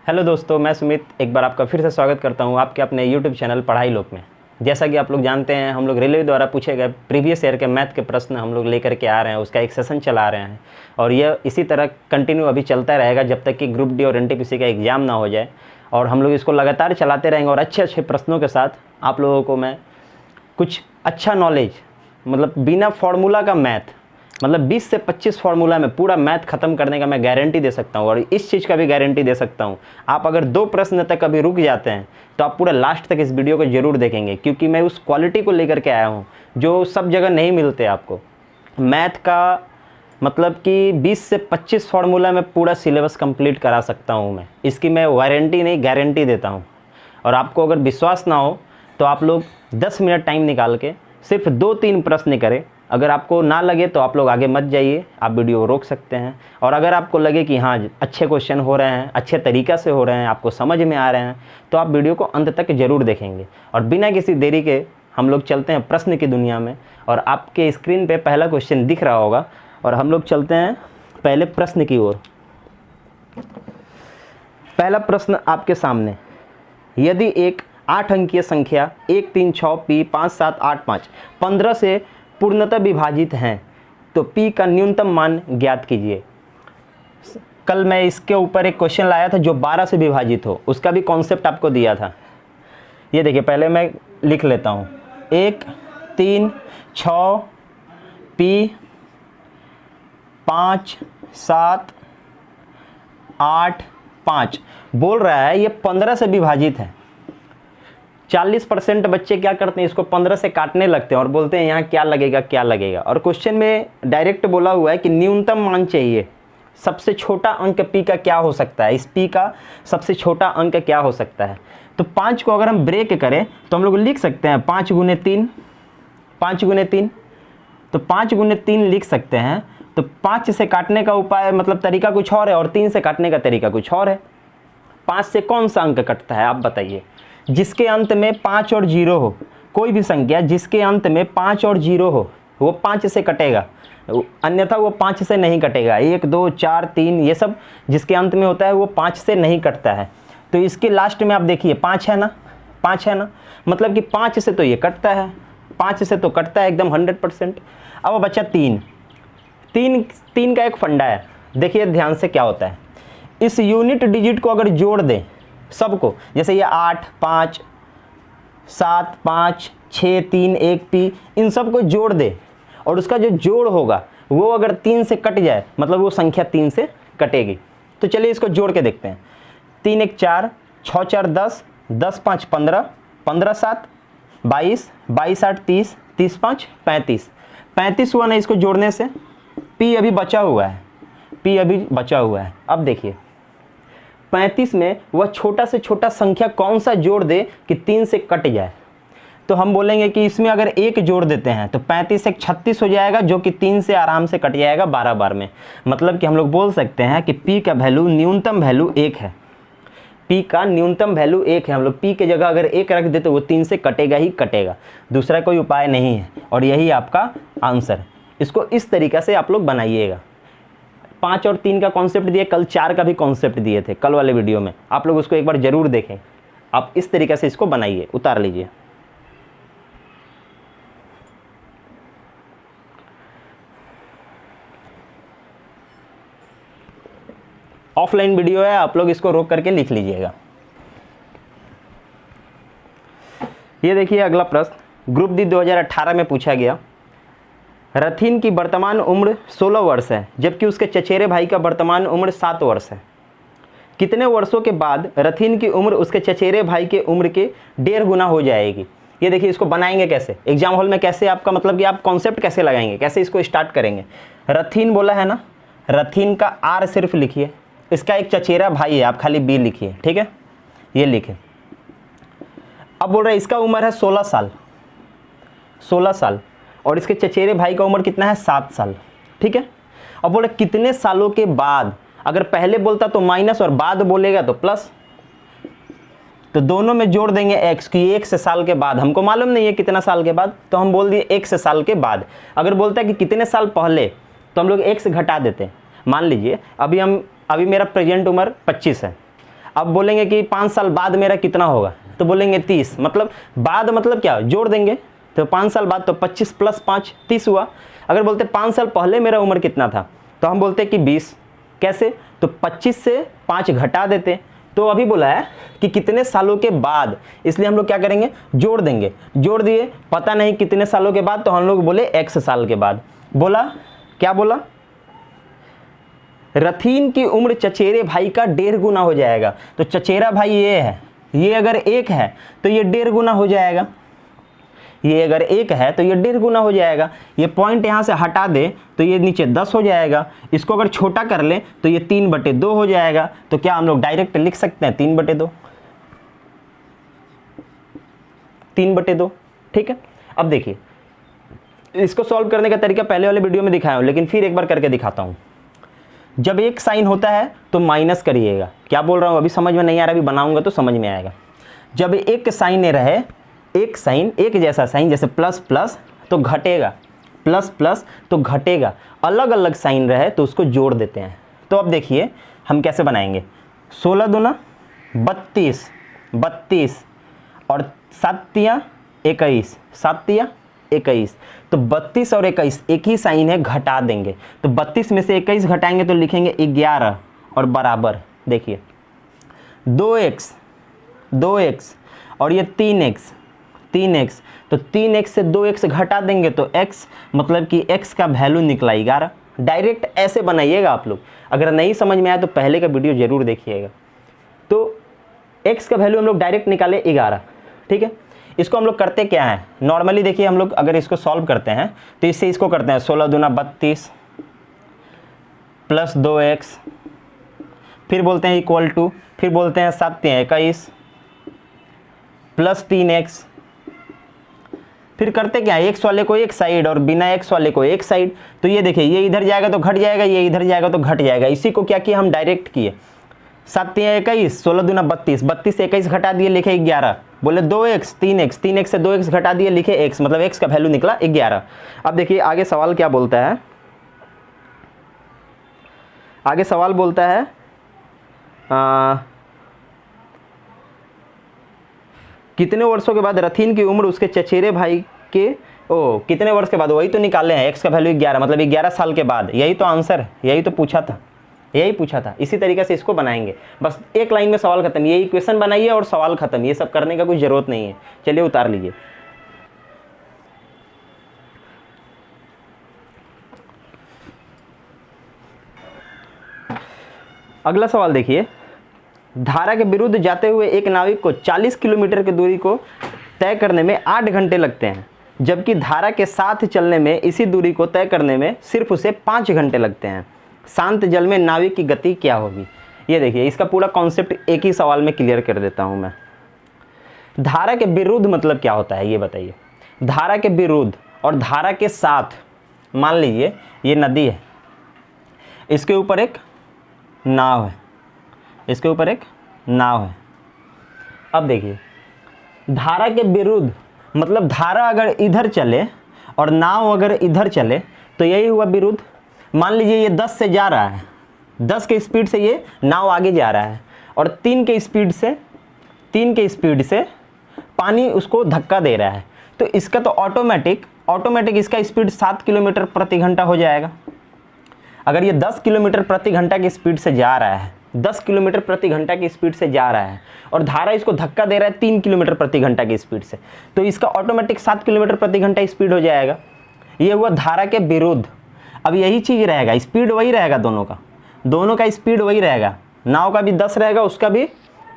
Hello दोस्तों, मैं सुमित एक बार आपका फिर से स्वागत करता हूं आपके अपने यूट्यूब चैनल पढ़ाई लोक में। जैसा कि आप लोग जानते हैं, हम लोग रेलवे द्वारा पूछे गए प्रीवियस ईयर के मैथ के प्रश्न हम लोग लेकर के आ रहे हैं, उसका एक सेशन चला रहे हैं और यह इसी तरह कंटिन्यू अभी चलता रहेगा जब तक कि ग्रुप डी और एनटीपीसी का एग्ज़ाम ना हो जाए। और हम लोग इसको लगातार चलाते रहेंगे और अच्छे अच्छे प्रश्नों के साथ आप लोगों को मैं कुछ अच्छा नॉलेज, मतलब बिना फार्मूला का मैथ, मतलब 20 से 25 फार्मूला में पूरा मैथ खत्म करने का मैं गारंटी दे सकता हूँ। और इस चीज़ का भी गारंटी दे सकता हूँ, आप अगर 2 प्रश्न तक कभी रुक जाते हैं तो आप पूरा लास्ट तक इस वीडियो को ज़रूर देखेंगे, क्योंकि मैं उस क्वालिटी को लेकर के आया हूँ जो सब जगह नहीं मिलते आपको। मैथ का मतलब कि 20 से 25 फार्मूला में पूरा सिलेबस कंप्लीट करा सकता हूँ मैं, इसकी मैं वारंटी नहीं गारंटी देता हूँ। और आपको अगर विश्वास ना हो तो आप लोग 10 मिनट टाइम निकाल के सिर्फ 2-3 प्रश्न करें। अगर आपको ना लगे तो आप लोग आगे मत जाइए, आप वीडियो रोक सकते हैं। और अगर आपको लगे कि हाँ अच्छे क्वेश्चन हो रहे हैं, अच्छे तरीक़ा से हो रहे हैं, आपको समझ में आ रहे हैं, तो आप वीडियो को अंत तक ज़रूर देखेंगे। और बिना किसी देरी के हम लोग चलते हैं प्रश्न की दुनिया में। और आपके स्क्रीन पे पहला क्वेश्चन दिख रहा होगा और हम लोग चलते हैं पहले प्रश्न की ओर। पहला प्रश्न आपके सामने, यदि एक 8 अंकीय संख्या 1 3 6 P 5 7 8 5 15 से पूर्णतः विभाजित हैं तो P का न्यूनतम मान ज्ञात कीजिए। कल मैं इसके ऊपर एक क्वेश्चन लाया था जो 12 से विभाजित हो, उसका भी कॉन्सेप्ट आपको दिया था। ये देखिए, पहले मैं लिख लेता हूँ। 1 3 6 P 5 7 8 5 बोल रहा है ये 15 से विभाजित है। 40% बच्चे क्या करते हैं, इसको 15 से काटने लगते हैं और बोलते हैं यहाँ क्या लगेगा क्या लगेगा। और क्वेश्चन में डायरेक्ट बोला हुआ है कि न्यूनतम मान चाहिए, सबसे छोटा अंक P का क्या हो सकता है, इस P का सबसे छोटा अंक क्या हो सकता है। तो 5 को अगर हम ब्रेक करें तो हम लोग लिख सकते हैं 5 गुने 3, 5 गुने 3, तो 5 गुने 3 लिख सकते हैं। तो 5 से काटने का उपाय मतलब तरीका कुछ और है और 3 से काटने का तरीका कुछ और है। 5 से कौन सा अंक कटता है आप बताइए। जिसके अंत में 5 और 0 हो, कोई भी संख्या जिसके अंत में 5 और 0 हो वो 5 से कटेगा, अन्यथा वो 5 से नहीं कटेगा। 1 2 4 3 ये सब जिसके अंत में होता है वो 5 से नहीं कटता है। तो इसके लास्ट में आप देखिए 5 है ना, 5 है ना, मतलब कि 5 से तो ये कटता है, 5 से तो कटता है एकदम 100%। अब बचा 3। 3 का एक फंडा है, देखिए ध्यान से क्या होता है। इस यूनिट डिजिट को अगर जोड़ दें सबको, जैसे ये 8 5 7 5 6 3 1 P, इन सब को जोड़ दे और उसका जो जोड़ होगा वो अगर 3 से कट जाए मतलब वो संख्या 3 से कटेगी। तो चलिए इसको जोड़ के देखते हैं। 3 1 4 6 4 10 10 5 15 15 7 22 22 8 30 30 5 35 35 हुआ ना इसको जोड़ने से। P अभी बचा हुआ है, P अभी बचा हुआ है। अब देखिए 35 में वह छोटा से छोटा संख्या कौन सा जोड़ दे कि 3 से कट जाए। तो हम बोलेंगे कि इसमें अगर 1 जोड़ देते हैं तो 35 एक 36 हो जाएगा, जो कि 3 से आराम से कट जाएगा 12 बार में। मतलब कि हम लोग बोल सकते हैं कि P का वैल्यू न्यूनतम वैल्यू 1 है। P का न्यूनतम वैल्यू 1 है। हम लोग P के जगह अगर 1 रख दे तो वो 3 से कटेगा ही कटेगा, दूसरा कोई उपाय नहीं है। और यही आपका आंसर। इसको इस तरीक़ा से आप लोग बनाइएगा। 5 और 3 का कॉन्सेप्ट दिए, कल 4 का भी कॉन्सेप्ट दिए थे कल वाले वीडियो में, आप लोग उसको एक बार ज़रूर देखें। आप इस तरीक़े से इसको बनाइए, उतार लीजिए। ऑफलाइन वीडियो है, आप लोग इसको रोक करके लिख लीजिएगा। ये देखिए अगला प्रश्न ग्रुप डी 2018 में पूछा गया। रथीन की वर्तमान उम्र 16 वर्ष है जबकि उसके चचेरे भाई का वर्तमान उम्र 7 वर्ष है। कितने वर्षों के बाद रथीन की उम्र उसके चचेरे भाई के उम्र के 1.5 गुना हो जाएगी। ये देखिए इसको बनाएंगे कैसे, एग्जाम हॉल में कैसे, आपका मतलब कि आप कॉन्सेप्ट कैसे लगाएंगे, कैसे इसको स्टार्ट करेंगे। रथीन बोला है ना, रथीन का R सिर्फ लिखिए, इसका एक चचेरा भाई है, आप खाली B लिखिए, ठीक है, ये लिखे। अब बोल रहे इसका उम्र है 16 साल, 16 साल, और इसके चचेरे भाई का उम्र कितना है 7 साल, ठीक है। अब बोले कितने सालों के बाद, अगर पहले बोलता तो माइनस और बाद बोलेगा तो प्लस, तो दोनों में जोड़ देंगे x की 1 से साल के बाद। हमको मालूम नहीं है कितना साल के बाद, तो हम बोल दिए 1 से साल के बाद। अगर बोलता है कि कितने साल पहले तो हम लोग 1 से घटा देते हैं। मान लीजिए अभी मेरा प्रेजेंट उम्र 25 है, अब बोलेंगे कि 5 साल बाद मेरा कितना होगा, तो बोलेंगे 30, मतलब बाद मतलब क्या, जोड़ देंगे, तो 5 साल बाद तो 25 + 5 30 हुआ। अगर बोलते 5 साल पहले मेरा उम्र कितना था, तो हम बोलते कि 20। कैसे, तो 25 से 5 घटा देते। तो अभी बोला है कि कितने सालों के बाद, इसलिए हम लोग क्या करेंगे, जोड़ देंगे। जोड़ दिए, पता नहीं कितने सालों के बाद, तो हम लोग बोले x साल के बाद। बोला क्या बोला, रथीन की उम्र चचेरे भाई का 1.5 गुना हो जाएगा। तो चचेरा भाई ये है, ये अगर 1 है तो ये 1.5 गुना हो जाएगा, ये अगर 1 है तो ये 1.5 गुना हो जाएगा। ये पॉइंट यहाँ से हटा दे तो ये नीचे 10 हो जाएगा। इसको अगर छोटा कर ले तो ये 3/2 हो जाएगा। तो क्या हम लोग डायरेक्ट लिख सकते हैं 3/2, 3/2, ठीक है। अब देखिए, इसको सॉल्व करने का तरीका पहले वाले वीडियो में दिखाया हूँ, लेकिन फिर एक बार करके दिखाता हूँ। जब एक साइन होता है तो माइनस करिएगा। क्या बोल रहा हूँ अभी समझ में नहीं आ रहा, अभी बनाऊंगा तो समझ में आएगा। जब एक साइन रहे, एक साइन एक जैसा साइन, जैसे प्लस प्लस तो घटेगा, प्लस प्लस तो घटेगा। अलग अलग साइन रहे तो उसको जोड़ देते हैं। तो अब देखिए हम कैसे बनाएंगे, 16 दूना 32, 32 और 7 तिया 21, 7 तिया 21। तो 32 और 21 एक ही साइन है, घटा देंगे। तो 32 में से 21 घटाएंगे तो लिखेंगे 11 और बराबर, देखिए 2x, 2x और ये 3x, 3x। तो 3x से 2x घटा देंगे तो x, मतलब कि x का वैल्यू निकला 11। डायरेक्ट ऐसे बनाइएगा आप लोग। अगर नहीं समझ में आया तो पहले का वीडियो जरूर देखिएगा। तो x का वैल्यू हम लोग डायरेक्ट निकाले 11, ठीक है। इसको हम लोग करते क्या है, नॉर्मली देखिए हम लोग अगर इसको सॉल्व करते हैं तो इससे इसको करते हैं 16 दूना 32 प्लस 2x, फिर बोलते हैं इक्वल टू, फिर बोलते हैं 7 तिया 21 प्लस 3x, फिर करते क्या है, x वाले को एक साइड और बिना x वाले को एक साइड। तो ये देखिए, ये इधर जाएगा तो घट जाएगा, ये इधर जाएगा तो घट जाएगा। इसी को क्या किया हम, डायरेक्ट किए। 7 तिया 21, 16 दूना 32, 32 से 21 घटा दिए, लिखे 11। बोले 2x, 3x, 3x से 2x घटा दिए, लिखे x, मतलब x का वैल्यू निकला 11। अब देखिए आगे सवाल क्या बोलता है, आगे सवाल बोलता है कितने वर्षों के बाद रथीन की उम्र उसके चचेरे भाई के, कितने वर्ष के बाद, वही तो निकाले हैं, x का वैल्यू 11, मतलब 11 साल के बाद। यही तो आंसर है, यही तो पूछा था, यही पूछा था। इसी तरीके से इसको बनाएंगे, बस एक लाइन में सवाल खत्म। ये इक्वेशन बनाइए और सवाल खत्म, ये सब करने का कोई ज़रूरत नहीं है। चलिए उतार लीजिए। अगला सवाल देखिए, धारा के विरुद्ध जाते हुए एक नाविक को 40 किलोमीटर की दूरी को तय करने में 8 घंटे लगते हैं, जबकि धारा के साथ चलने में इसी दूरी को तय करने में सिर्फ उसे 5 घंटे लगते हैं। शांत जल में नाविक की गति क्या होगी। ये देखिए, इसका पूरा कॉन्सेप्ट एक ही सवाल में क्लियर कर देता हूं मैं। धारा के विरुद्ध मतलब क्या होता है ये बताइए। धारा के विरुद्ध और धारा के साथ, मान लीजिए ये नदी है, इसके ऊपर एक नाव है, इसके ऊपर एक नाव है। अब देखिए, धारा के विरुद्ध मतलब धारा अगर इधर चले और नाव अगर इधर चले तो यही हुआ विरुद्ध। मान लीजिए ये 10 से जा रहा है, 10 के स्पीड से ये नाव आगे जा रहा है और 3 के स्पीड से पानी उसको धक्का दे रहा है। तो इसका तो ऑटोमेटिक इसका स्पीड 7 किलोमीटर प्रति घंटा हो जाएगा। अगर ये 10 किलोमीटर प्रति घंटा की स्पीड से जा रहा है, 10 किलोमीटर प्रति घंटा की स्पीड से जा रहा है और धारा इसको धक्का दे रहा है 3 किलोमीटर प्रति घंटा की स्पीड से, तो इसका ऑटोमेटिक 7 किलोमीटर प्रति घंटा स्पीड हो जाएगा। ये हुआ धारा के विरुद्ध। अब यही चीज़ रहेगा, स्पीड वही रहेगा, दोनों का स्पीड वही रहेगा। नाव का भी 10 रहेगा, उसका भी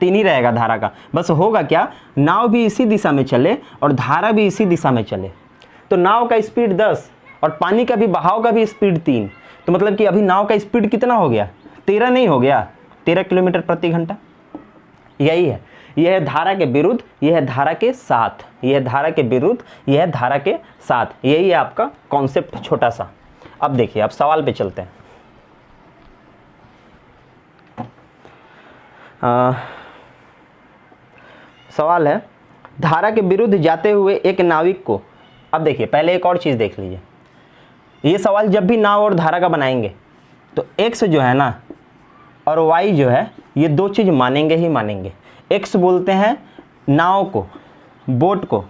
3 ही रहेगा धारा का। बस होगा क्या, नाव भी इसी दिशा में चले और धारा भी इसी दिशा में चले। तो नाव का स्पीड 10 और पानी का भी बहाव का भी स्पीड 3, तो मतलब कि अभी नाव का स्पीड कितना हो गया, 13 नहीं हो गया, 13 किलोमीटर प्रति घंटा। यही है, यह है धारा के विरुद्ध, यह है धारा के साथ, यह है धारा के विरुद्ध, यह है धारा के साथ। यही है आपका कॉन्सेप्ट छोटा सा। अब देखिए, अब सवाल पे चलते हैं। सवाल है, धारा के विरुद्ध जाते हुए एक नाविक को, अब देखिए पहले एक और चीज़ देख लीजिए। ये सवाल जब भी नाव और धारा का बनाएंगे तो x जो है ना, और y जो है ये दो चीज़ मानेंगे ही मानेंगे। x बोलते हैं नाव को, बोट को,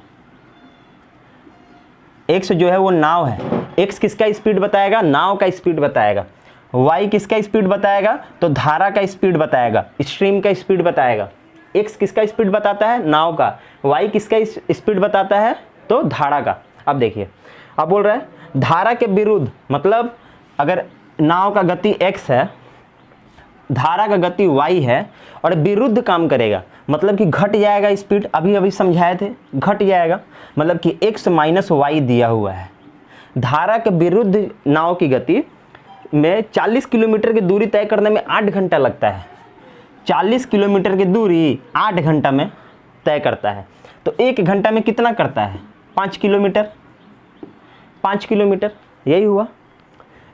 x जो है वो नाव है। x किसका स्पीड बताएगा? नाव का स्पीड बताएगा। y किसका स्पीड बताएगा? तो धारा का स्पीड बताएगा, स्ट्रीम का स्पीड बताएगा। x किसका स्पीड बताता है? नाव का। y किसका स्पीड बताता है? तो धारा का। अब देखिए, अब बोल रहा है धारा के विरुद्ध, मतलब अगर नाव का गति x है, धारा का गति y है और विरुद्ध काम करेगा, मतलब कि घट जाएगा स्पीड। अभी समझाए थे, घट जाएगा, मतलब कि x माइनस वाई दिया हुआ है। धारा के विरुद्ध नाव की गति में 40 किलोमीटर की दूरी तय करने में 8 घंटा लगता है। 40 किलोमीटर की दूरी 8 घंटा में तय करता है, तो 1 घंटा में कितना करता है? 5 किलोमीटर। 5 किलोमीटर यही हुआ,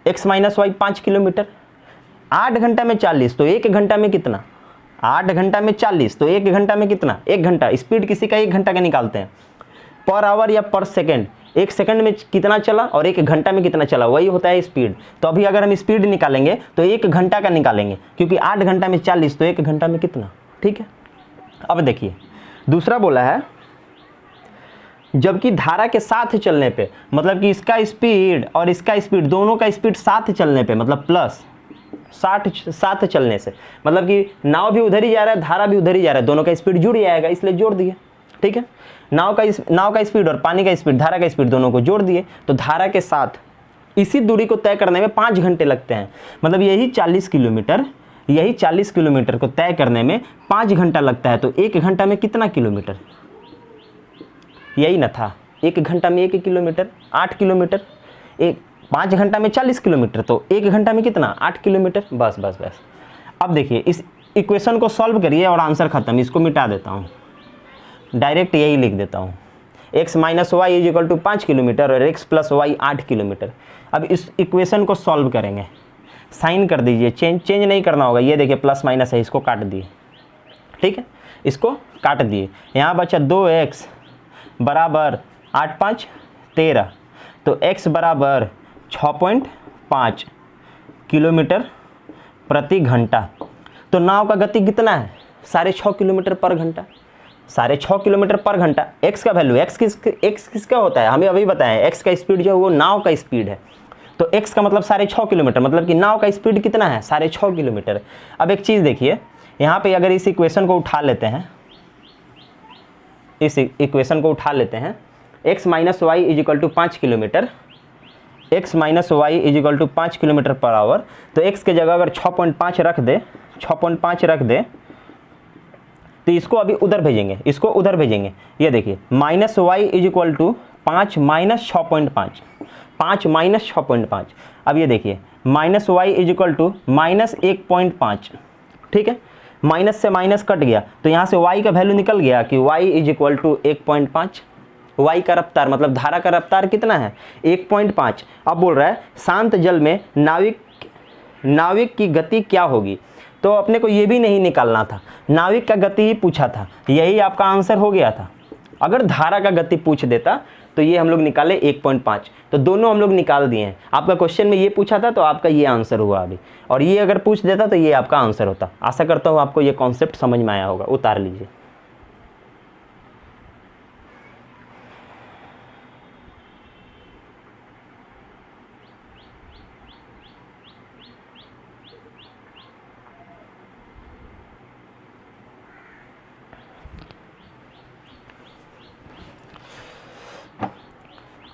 x माइनस वाई 5 किलोमीटर। 8 घंटा में 40, तो 1 घंटा में कितना? 8 घंटा में 40, तो 1 घंटा में कितना? 1 घंटा। स्पीड किसी का 1 घंटा का निकालते हैं, पर आवर या पर सेकेंड। 1 सेकंड में कितना चला और 1 घंटा में कितना चला, वही होता है स्पीड। तो अभी अगर हम स्पीड निकालेंगे तो 1 घंटा का निकालेंगे, क्योंकि 8 घंटा में 40, तो 1 घंटा में कितना। ठीक है, अब देखिए दूसरा बोला है जबकि धारा के साथ चलने पे, मतलब कि इसका स्पीड और इसका स्पीड, दोनों का स्पीड साथ चलने पे, मतलब प्लस 60 साथ चलने से, मतलब कि नाव भी उधर ही जा रहा है, धारा भी उधर ही जा रहा है, दोनों का स्पीड जुड़ जाएगा, इसलिए जोड़ दिए। ठीक है, नाव का स्पीड और पानी का स्पीड, धारा का स्पीड, दोनों को जोड़ दिए। तो धारा के साथ इसी दूरी को तय करने में 5 घंटे लगते हैं, मतलब यही 40 किलोमीटर को तय करने में 5 घंटा लगता है। तो 1 घंटा में कितना किलोमीटर? यही ना था, 1 घंटा में 1 किलोमीटर, 8 किलोमीटर। 5 घंटा में 40 किलोमीटर, तो 1 घंटा में कितना? 8 किलोमीटर। बस बस बस। अब देखिए इस इक्वेशन को सॉल्व करिए और आंसर खत्म। इसको मिटा देता हूँ, डायरेक्ट यही लिख देता हूँ, x minus Y is equal to 5 kilometre और x प्लस वाई 8 किलोमीटर। अब इस इक्वेशन को सॉल्व करेंगे, साइन कर दीजिए, चेंज नहीं करना होगा। ये देखिए प्लस माइनस है, इसको काट दिए। ठीक है, इसको काट दिए। यहाँ बचा 2x बराबर 8 5 13, तो x बराबर 6.5 किलोमीटर प्रति घंटा। तो नाव का गति कितना है? 6.5 किलोमीटर पर घंटा। 6.5 किलोमीटर पर घंटा। x का वैल्यू, x किसका होता है हमें अभी बताएं। x का स्पीड जो है वो नाव का स्पीड है, तो x का मतलब 6.5 किलोमीटर, मतलब कि नाव का स्पीड कितना है? 6.5 किलोमीटर। अब एक चीज़ देखिए, यहाँ पे अगर इस इक्वेशन को उठा लेते हैं, इस इक्वेशन को उठा लेते हैं, x minus Y is equal to 5 kilometre, x minus Y is equal to 5 kilometre per hour. तो x के जगह अगर 6.5 रख दे, 6.5 रख दे, तो इसको अभी उधर भेजेंगे, इसको उधर भेजेंगे। ये देखिए minus Y is equal to 5 minus 6.5, 5 minus 6.5। अब ये देखिए minus Y is equal to minus 1.5। ठीक है, माइनस से माइनस कट गया, तो यहाँ से y का वैल्यू निकल गया कि y is equal to 1.5। y का रफ्तार मतलब धारा का रफ्तार कितना है? 1.5। अब बोल रहा है शांत जल में नाविक की गति क्या होगी? तो अपने को ये भी नहीं निकालना था, नाविक का गति ही पूछा था, यही आपका आंसर हो गया था। अगर धारा का गति पूछ देता तो ये हम लोग निकाले 1.5, तो दोनों हम लोग निकाल दिए हैं। आपका क्वेश्चन में ये पूछा था तो आपका ये आंसर हुआ अभी, और ये अगर पूछ देता तो ये आपका आंसर होता। आशा करता हूँ आपको ये कॉन्सेप्ट समझ में आया होगा। उतार लीजिए।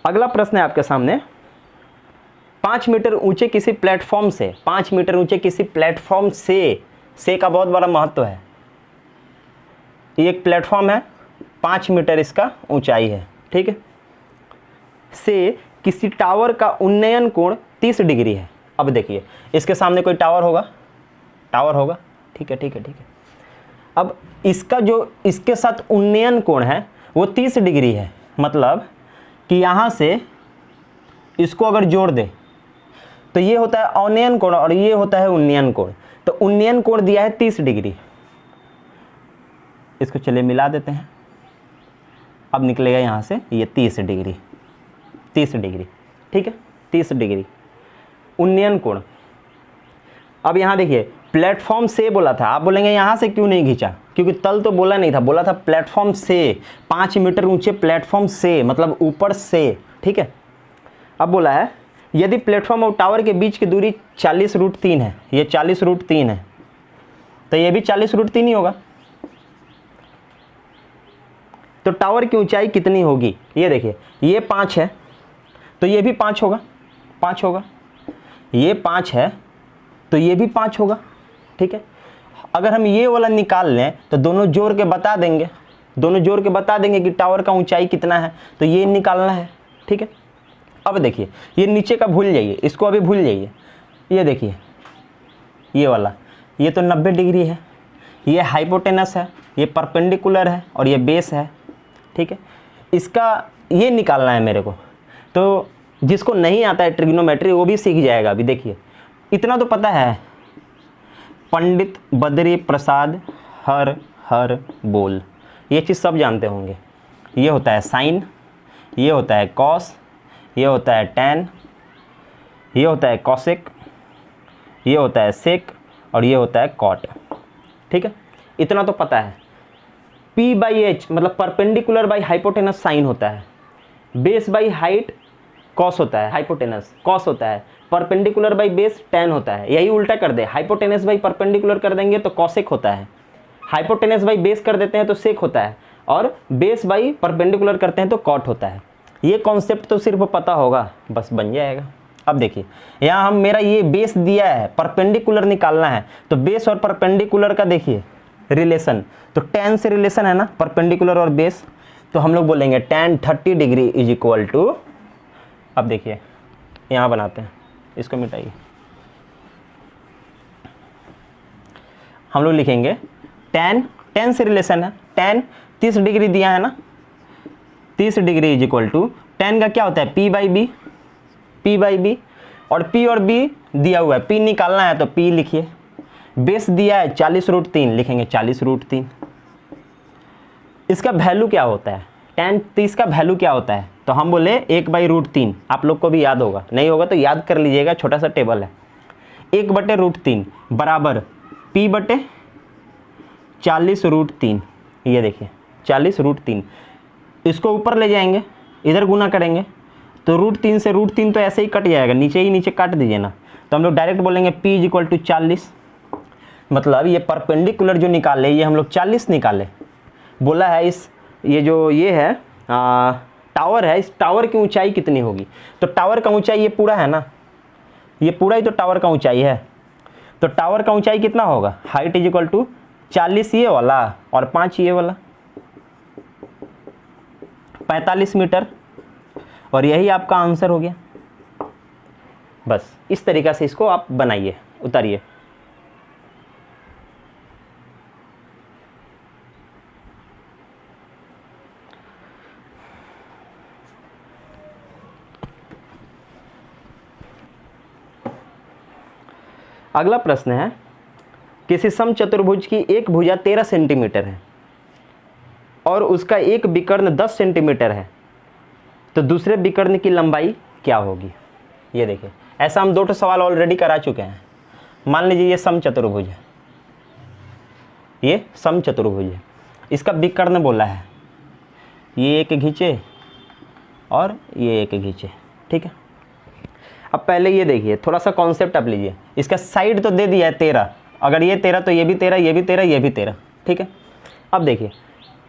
अगला प्रश्न है आपके सामने, 5 मीटर ऊंचे किसी प्लेटफॉर्म से, 5 मीटर ऊंचे किसी प्लेटफॉर्म से का बहुत बड़ा महत्व है। ये एक प्लेटफॉर्म है, 5 मीटर इसका ऊंचाई है। ठीक है, से किसी टावर का उन्नयन कोण 30 डिग्री है। अब देखिए इसके सामने कोई टावर होगा। ठीक है। अब इसका जो इसके साथ उन्नयन कोण है वो 30 डिग्री है, मतलब कि यहाँ से इसको अगर जोड़ दे तो ये होता है अवनयन कोण और ये होता है उन्नयन कोण। तो उन्नयन कोण दिया है 30 डिग्री, इसको चलिए मिला देते हैं। अब निकलेगा यहाँ से ये 30 डिग्री। ठीक है, 30 डिग्री उन्नयन कोण। अब यहाँ देखिए प्लेटफॉर्म से बोला था, आप बोलेंगे यहाँ से क्यों नहीं खींचा, क्योंकि तल तो बोला नहीं था, बोला था प्लेटफॉर्म से, 5 मीटर ऊंचे प्लेटफॉर्म से, मतलब ऊपर से, ठीक है। अब बोला है यदि प्लेटफॉर्म और टावर के बीच की दूरी 40√3 है, ये 40√3 है, तो ये भी 40√3 ही होगा। तो टावर की ऊंचाई कितनी होगी, ये देखिए, ये 5 है तो ये भी 5 होगा, 5 होगा, ये 5 है तो ये भी 5 होगा, ठीक है। अगर हम ये वाला निकाल लें तो दोनों जोड़ के बता देंगे, दोनों जोड़ के बता देंगे कि टावर का ऊंचाई कितना है, तो ये निकालना है, ठीक है। अब देखिए ये नीचे का भूल जाइए, इसको अभी भूल जाइए, ये देखिए ये वाला, ये तो 90 डिग्री है, ये हाइपोटेनस है, ये परपेंडिकुलर है और ये बेस है, ठीक है। इसका ये निकालना है मेरे को, तो जिसको नहीं आता है ट्रिग्नोमेट्री वो भी सीख जाएगा। अभी देखिए इतना तो पता है, पंडित बद्री प्रसाद हर हर बोल, ये चीज़ सब जानते होंगे। ये होता है साइन, ये होता है कॉस, ये होता है टैन, ये होता है कॉसेक, ये होता है सेक और ये होता है कॉट, ठीक है। इतना तो पता है। P/H मतलब परपेंडिकुलर बाई हाइपोटेनस साइन होता है, बेस बाई हाइट कॉस होता है, हाइपोटेनस कॉस होता है, परपेंडिकुलर बाई बेस टैन होता है। यही उल्टा कर दे, हाइपोटेनस बाई परपेंडिकुलर कर देंगे तो कॉसेक होता है, हाइपोटेनस बाई बेस कर देते हैं तो सेक होता है, और बेस बाई परपेंडिकुलर करते हैं तो कॉट होता है। ये कॉन्सेप्ट तो सिर्फ पता होगा, बस बन जाएगा। अब देखिए यहाँ हम, मेरा ये बेस दिया है, परपेंडिकुलर निकालना है, तो बेस और परपेंडिकुलर का देखिए रिलेशन, तो टैन से रिलेशन है ना, परपेंडिकुलर और बेस, तो हम लोग बोलेंगे tan 30 degree is equal to, अब देखिए यहाँ बनाते हैं, इसको मिटाइए, हम लोग लिखेंगे tan से रिलेशन है, tan 30 डिग्री दिया है ना, 30 degree is equal to tan का क्या होता है P/B, और P और B दिया हुआ है, P निकालना है तो P लिखिए, बेस दिया है 40√3, लिखेंगे 40√3। इसका वैल्यू क्या होता है, tan 30 का वैल्यू क्या होता है, तो हम बोले 1/√3, आप लोग को भी याद होगा, नहीं होगा तो याद कर लीजिएगा, छोटा सा टेबल है, 1/√3 बराबर P/40√3, ये देखिए 40√3, इसको ऊपर ले जाएंगे, इधर गुना करेंगे तो √3 से √3 तो ऐसे ही कट जाएगा, नीचे ही नीचे काट दीजिए ना, तो हम लोग डायरेक्ट बोलेंगे P = 40, मतलब ये परपेंडिकुलर जो निकाले ये हम लोग 40 निकाले। बोला है इस ये जो ये है टावर है, इस टावर की ऊंचाई कितनी होगी, तो टावर का ऊंचाई ये पूरा है ना, ये पूरा ही तो टावर का ऊंचाई है, तो टावर का ऊंचाई कितना होगा, हाइट = 40 ये वाला और 5 ये वाला, 45 मीटर, और यही आपका आंसर हो गया। बस इस तरीक़ा से इसको आप बनाइए, उतारिए। अगला प्रश्न है, किसी समचतुर्भुज की एक भुजा 13 सेंटीमीटर है और उसका एक विकर्ण 10 सेंटीमीटर है, तो दूसरे विकर्ण की लंबाई क्या होगी। ये देखिए ऐसा हम 2 सवाल ऑलरेडी करा चुके हैं। मान लीजिए ये समचतुर्भुज है, ये समचतुर्भुज है, इसका विकर्ण बोला है, ये एक खींचे और ये एक खींचे, ठीक है। अब पहले ये देखिए, थोड़ा सा कॉन्सेप्ट आप लीजिए, इसका साइड तो दे दिया है 13, अगर ये 13 तो ये भी 13, ये भी 13, ये भी 13, ठीक है। अब देखिए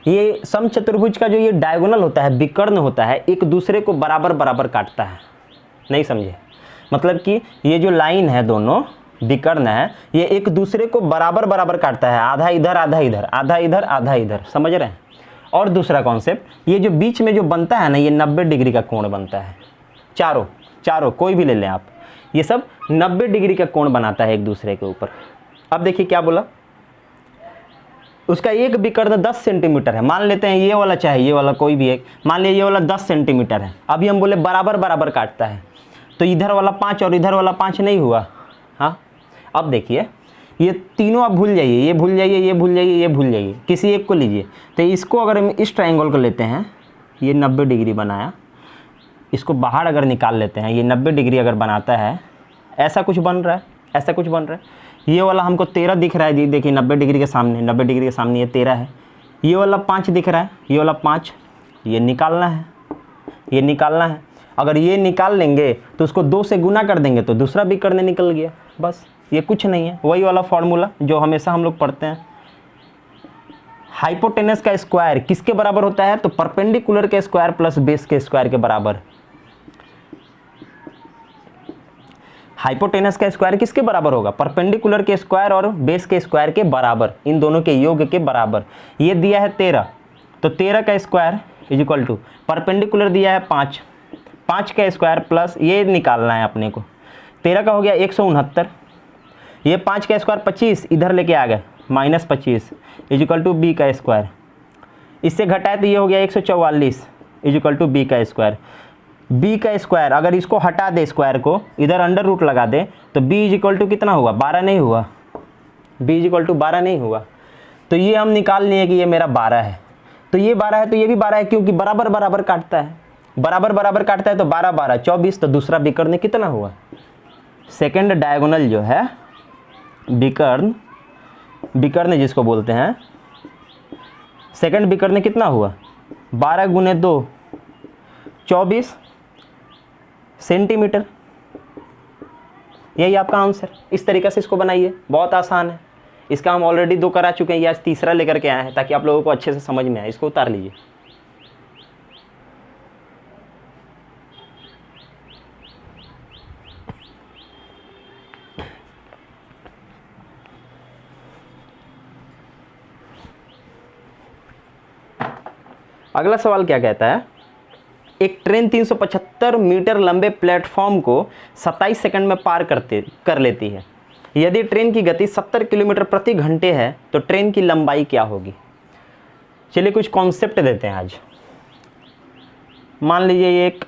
ये समचतुर्भुज का जो ये डायगोनल होता है, विकर्ण होता है, एक दूसरे को बराबर बराबर काटता है, नहीं समझे, मतलब कि ये जो लाइन है दोनों विकर्ण है, ये एक दूसरे को बराबर बराबर काटता है, आधा इधर आधा इधर, आधा इधर आधा इधर, समझ रहे हैं। और दूसरा कॉन्सेप्ट, ये जो बीच में जो बनता है ना, ये 90 डिग्री का कोण बनता है, चारों कोई भी ले लें आप, ये सब 90 डिग्री का कोण बनाता है एक दूसरे के ऊपर। अब देखिए क्या बोला, उसका एक विकर्ण 10 सेंटीमीटर है, मान लेते हैं ये वाला चाहे ये वाला कोई भी एक, मान लीजिए ये वाला 10 सेंटीमीटर है। अभी हम बोले बराबर बराबर काटता है, तो इधर वाला 5 और इधर वाला 5 नहीं हुआ, हाँ। अब देखिए ये तीनों आप भूल जाइए, ये भूल जाइए, ये भूल जाइए, ये भूल जाइए, किसी एक को लीजिए। तो इसको अगर हम इस ट्रायंगल को लेते हैं, ये 90 डिग्री बनाया, इसको बाहर अगर निकाल लेते हैं, ये 90 डिग्री अगर बनाता है, ऐसा कुछ बन रहा है, ऐसा कुछ बन रहा है, ये वाला हमको 13 दिख रहा है जी, देखिए 90 डिग्री के सामने, 90 डिग्री के सामने ये 13 है। ये वाला 5 दिख रहा है, ये वाला 5, ये निकालना है, ये निकालना है। अगर ये निकाल लेंगे तो उसको 2 से गुना कर देंगे तो दूसरा विकर्ण निकल गया, बस। ये कुछ नहीं है, वही वाला फॉर्मूला जो हमेशा हम लोग पढ़ते हैं। हाइपोटेनस का स्क्वायर किसके बराबर होता है? तो परपेंडिकुलर के स्क्वायर प्लस बेस के स्क्वायर के बराबर। हाइपोटेनस का स्क्वायर किसके बराबर होगा? परपेंडिकुलर के स्क्वायर और बेस के स्क्वायर के बराबर, इन दोनों के योग के बराबर। ये दिया है 13, तो 13 का square is equal to perpendicular दिया है 5, 5 का स्क्वायर प्लस ये निकालना है अपने को। 13 का हो गया 169, ये 5 का स्क्वायर 25 इधर लेके आ गए, minus 25 is equal to B का स्क्वायर। इससे घटाए तो ये हो गया 144 इज इक्वल टू बी का स्क्वायर। बी का स्क्वायर अगर इसको हटा दे, स्क्वायर को इधर अंडर रूट लगा दे, तो बी इज इक्वल टू कितना हुआ? 12 नहीं हुआ? बी इज इक्वल टू 12 नहीं हुआ? तो ये हम निकाल लिए कि ये मेरा 12 है, तो ये 12 है तो ये भी 12 है, क्योंकि बराबर बराबर काटता है, बराबर बराबर काटता है। तो 12 12 24, तो दूसरा विकर्ण कितना हुआ? सेकेंड डायगोनल जो है विकर्ण, विकर्ण जिसको बोलते हैं, सेकेंड विकर्ण कितना हुआ? 12 गुने 2 24 सेंटीमीटर। यही आपका आंसर। इस तरीके से इसको बनाइए, बहुत आसान है। इसका हम ऑलरेडी 2 करा चुके हैं, ये आज तीसरा लेकर के आए हैं ताकि आप लोगों को अच्छे से समझ में आए। इसको उतार लीजिए। अगला सवाल क्या कहता है? एक ट्रेन 375 मीटर लंबे प्लेटफॉर्म को 27 सेकंड में पार कर लेती है। यदि ट्रेन की गति 70 किलोमीटर प्रति घंटे है तो ट्रेन की लंबाई क्या होगी? चलिए कुछ कॉन्सेप्ट देते हैं आज। मान लीजिए ये एक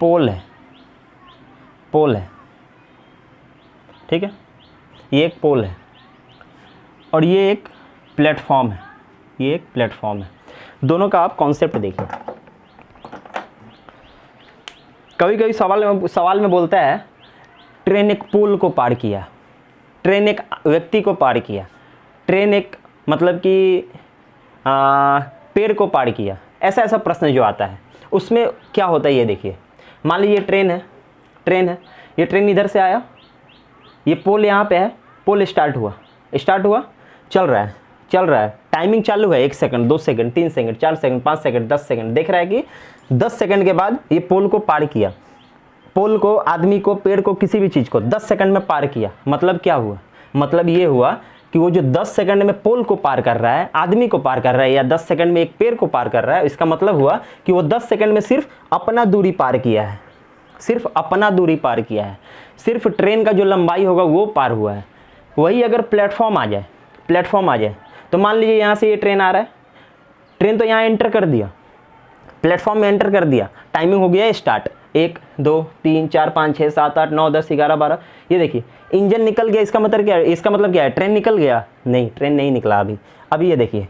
पोल है, पोल है, ठीक है, ये एक पोल है और ये एक प्लेटफॉर्म है, ये एक प्लेटफॉर्म है। दोनों का आप कॉन्सेप्ट देखिए। कभी कभी सवाल में बोलता है ट्रेन एक पुल को पार किया, ट्रेन एक व्यक्ति को पार किया, ट्रेन एक मतलब कि पेड़ को पार किया। ऐसा ऐसा प्रश्न जो आता है उसमें क्या होता है ये देखिए। मान लीजिए ट्रेन है, ट्रेन है, ये ट्रेन इधर से आया, ये पोल यहाँ पे है, पोल स्टार्ट हुआ, चल रहा है, चल रहा है, टाइमिंग चालू है 1 second, 2 second, 3 second, 4 second, 5 second, 10 second. देख रहा है कि 10 सेकंड के बाद ये पोल को पार किया, पोल को, आदमी को, पेड़ को, किसी भी चीज़ को 10 सेकंड में पार किया। मतलब क्या हुआ? मतलब ये हुआ कि वो जो 10 सेकंड में पोल को पार कर रहा है, आदमी को पार कर रहा है, या 10 सेकंड में एक पेड़ को पार कर रहा है, इसका मतलब हुआ कि वो 10 सेकंड में सिर्फ अपना दूरी पार किया है, सिर्फ अपना दूरी पार किया है, सिर्फ ट्रेन का जो लंबाई होगा वो पार हुआ है। वही अगर प्लेटफॉर्म आ जाए, प्लेटफॉर्म आ जाए, तो मान लीजिए यहाँ से ये ट्रेन आ रहा है, ट्रेन तो यहाँ एंटर कर दिया, प्लेटफॉर्म में एंटर कर दिया, टाइमिंग हो गया स्टार्ट, 1 2 3 4 5 6 7 8 9 10 11 12। ये देखिए इंजन निकल गया, इसका मतलब क्या है? इसका मतलब क्या है? ट्रेन निकल गया? नहीं, ट्रेन नहीं निकला अभी। अभी ये देखिए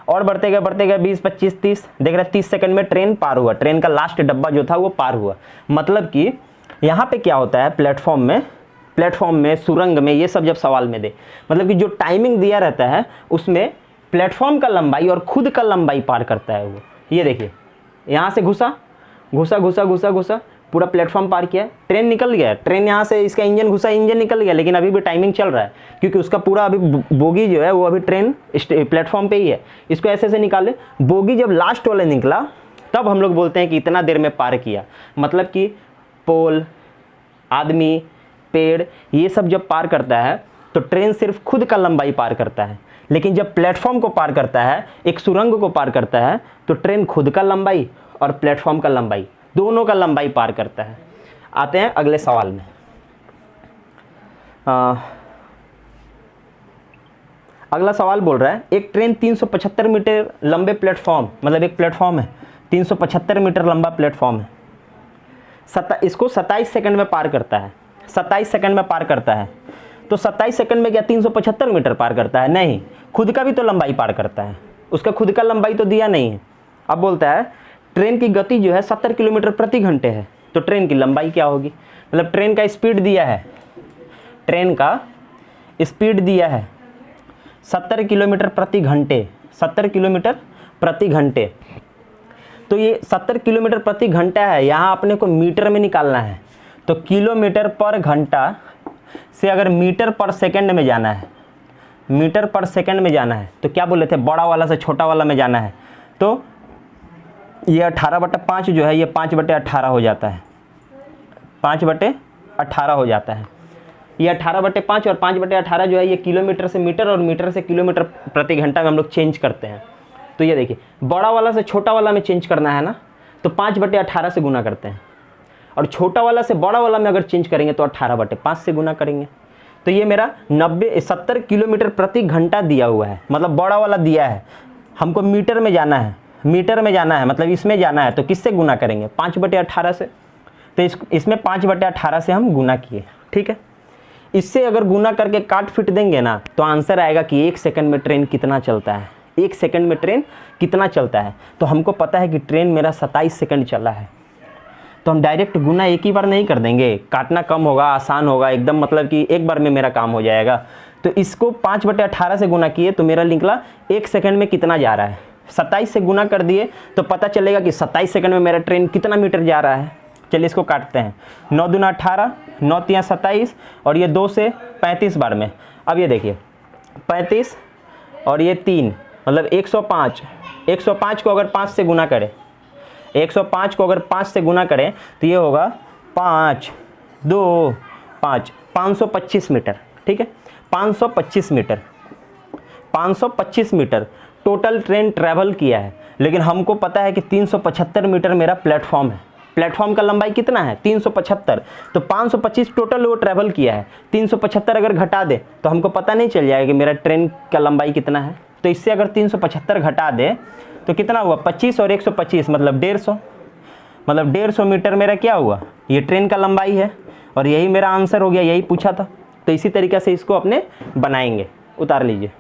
और बढ़ते गए 20 25 30, देख रहे 30 सेकंड में ट्रेन पार हुआ, ट्रेन का लास्ट डब्बा जो था वो पार हुआ। मतलब कि यहाँ पे क्या होता है प्लेटफॉर्म में, सुरंग में, ये सब जब सवाल में दे, मतलब कि जो टाइमिंग दिया रहता है उसमें प्लेटफॉर्म का लंबाई और खुद का लंबाई पार करता है वो। ये देखिए यहाँ से घुसा पूरा प्लेटफॉर्म पार किया, ट्रेन निकल गया, ट्रेन यहाँ से इसका इंजन घुसा, इंजन निकल गया, लेकिन अभी भी टाइमिंग चल रहा है क्योंकि उसका पूरा अभी बोगी जो है वो अभी ट्रेन प्लेटफॉर्म पे ही है। इसको ऐसे ऐसे निकाले, बोगी जब लास्ट वाले निकला तब हम लोग बोलते हैं कि इतना देर में पार किया। मतलब कि पोल, आदमी, पेड़, ये सब जब पार करता है तो ट्रेन सिर्फ खुद का लंबाई पार करता है, लेकिन जब प्लेटफॉर्म को पार करता है, एक सुरंग को पार करता है, तो ट्रेन खुद का लंबाई और प्लेटफॉर्म का लंबाई, दोनों का लंबाई पार करता है। आते हैं अगले सवाल में। अगला सवाल बोल रहा है एक ट्रेन 375 मीटर लंबे प्लेटफॉर्म, मतलब एक प्लेटफॉर्म है 375 मीटर लंबा प्लेटफॉर्म है, इसको 27 सेकंड में पार करता है, 27 सेकंड में पार करता है। तो 27 सेकंड में क्या 375 मीटर पार करता है? नहीं, खुद का भी तो लंबाई पार करता है, उसका खुद का लंबाई तो दिया नहीं है। अब बोलता है ट्रेन की गति जो है 70 किलोमीटर प्रति घंटे है, तो ट्रेन की लंबाई क्या होगी? मतलब ट्रेन का स्पीड दिया है, ट्रेन का स्पीड दिया है 70 किलोमीटर प्रति घंटे, 70 किलोमीटर प्रति घंटे। तो ये 70 किलोमीटर प्रति घंटा है, यहाँ अपने को मीटर में निकालना है। तो किलोमीटर पर घंटा से अगर मीटर पर सेकंड में जाना है, मीटर पर सेकंड में जाना है, तो क्या बोले थे, बड़ा वाला से छोटा वाला में जाना है। तो ये 18/5 जो है ये 5/18 हो जाता है, 5/18 हो जाता है। ये 18/5 और 5/18 जो है ये किलोमीटर से मीटर और मीटर से किलोमीटर प्रति घंटा में हम लोग चेंज करते हैं। तो ये देखिए, बड़ा वाला से छोटा वाला में चेंज करना है ना, तो 5/18 से गुना करते हैं, और छोटा वाला से बड़ा वाला में अगर चेंज करेंगे तो 18/5 से गुना करेंगे। तो ये मेरा 70 किलोमीटर प्रति घंटा दिया हुआ है, मतलब बड़ा वाला दिया है, हमको मीटर में जाना है, मीटर में जाना है मतलब इसमें जाना है, तो किससे गुना करेंगे, 5/18 से। तो इसमें 5/18 से हम गुना किए, ठीक है। इससे अगर गुना करके काट फिट देंगे ना, तो आंसर आएगा कि 1 सेकंड में ट्रेन कितना चलता है, 1 सेकंड में ट्रेन कितना चलता है। तो हमको पता है कि ट्रेन मेरा 27 सेकंड चला है, तो हम डायरेक्ट गुना एक ही बार नहीं कर देंगे, काटना कम होगा, आसान होगा एकदम, मतलब कि एक बार में मेरा काम हो जाएगा। तो इसको 5/18 से गुना किए तो मेरा निकला 1 सेकंड में कितना जा रहा है। 27 से गुना कर दिए तो पता चलेगा कि 27 सेकंड में मेरा ट्रेन कितना मीटर जा रहा है। चलिए इसको काटते हैं, 9 दूना 18, 9 तिया 27 और ये 2 से 35 बार में। अब ये देखिए 35 और ये 3 मतलब 105। 105 को अगर 5 से गुना करें, 105 को अगर 5 से गुना करें तो ये होगा 5, 2, 5, 525 मीटर, ठीक है। 525 metre, 525 metre total train travel किया है। लेकिन हमको पता है कि 375 मीटर मेरा प्लेटफॉर्म है। प्लेटफॉर्म का लंबाई कितना है, 375। तो 525 टोटल वो ट्रैवल किया है, 375 अगर घटा दे तो हमको पता नहीं चल जाएगा कि मेरा ट्रेन का लंबाई कितना है। तो इससे अगर 375 घटा दे तो कितना हुआ, 25 और 125 मतलब 150, मतलब 150 मीटर मेरा क्या हुआ, ये ट्रेन का लंबाई है। और यही मेरा आंसर हो गया, यही पूछा था। तो इसी तरीके से इसको अपने बनाएंगे, उतार लीजिए।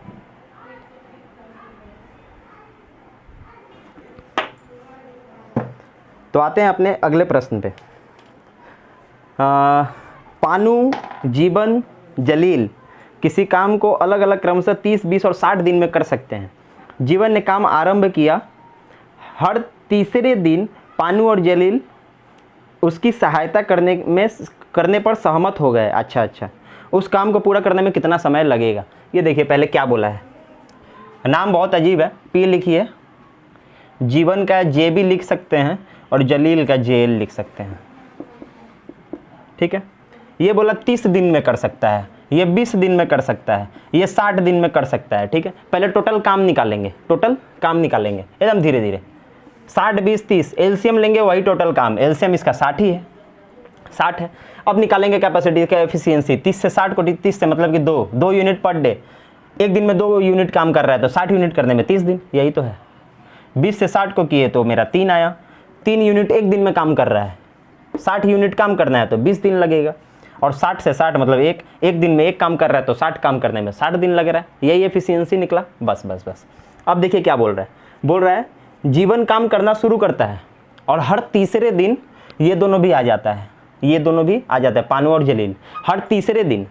तो आते हैं अपने अगले प्रश्न पे। पानू, जीवन, जलील किसी काम को अलग अलग क्रमशः 30, 20 और 60 दिन में कर सकते हैं। जीवन ने काम आरंभ किया, हर तीसरे दिन पानू और जलील उसकी सहायता करने पर सहमत हो गए। अच्छा, उस काम को पूरा करने में कितना समय लगेगा। ये देखिए पहले क्या बोला है, नाम बहुत अजीब है, पी लिखिए, जीवन का जे भी लिख सकते हैं और जलील का जेल लिख सकते हैं, ठीक है। ये बोला 30 दिन में कर सकता है, ये 20 दिन में कर सकता है, ये 60 दिन में कर सकता है, ठीक है। पहले टोटल काम निकालेंगे, टोटल काम निकालेंगे एकदम धीरे धीरे। 60, 20, 30 एलसीएम लेंगे, वही टोटल काम, एलसीएम इसका 60 ही है, 60 है। अब निकालेंगे कैपेसिटी का एफिशिएंसी, 30 से 60 को 30 से मतलब कि 2 यूनिट पर डे। एक दिन में 2 यूनिट काम कर रहा है तो 60 यूनिट करने में 30 दिन, यही तो है। 20 से 60 को किए तो मेरा 3 आया, 3 यूनिट एक दिन में काम कर रहा है। 60 यूनिट काम करना है तो 20 दिन लगेगा, और 60 से 60 मतलब एक दिन में एक काम कर रहा है तो 60 काम करने में 60 दिन लग रहा है। यही एफिशिएंसी निकला, बस। अब देखिए क्या बोल रहा है, जीवन काम करना शुरू करता है और हर तीसरे दिन ये दोनों भी आ जाता है, ये दोनों भी आ जाता है, पानू और जलील, हर तीसरे दिन।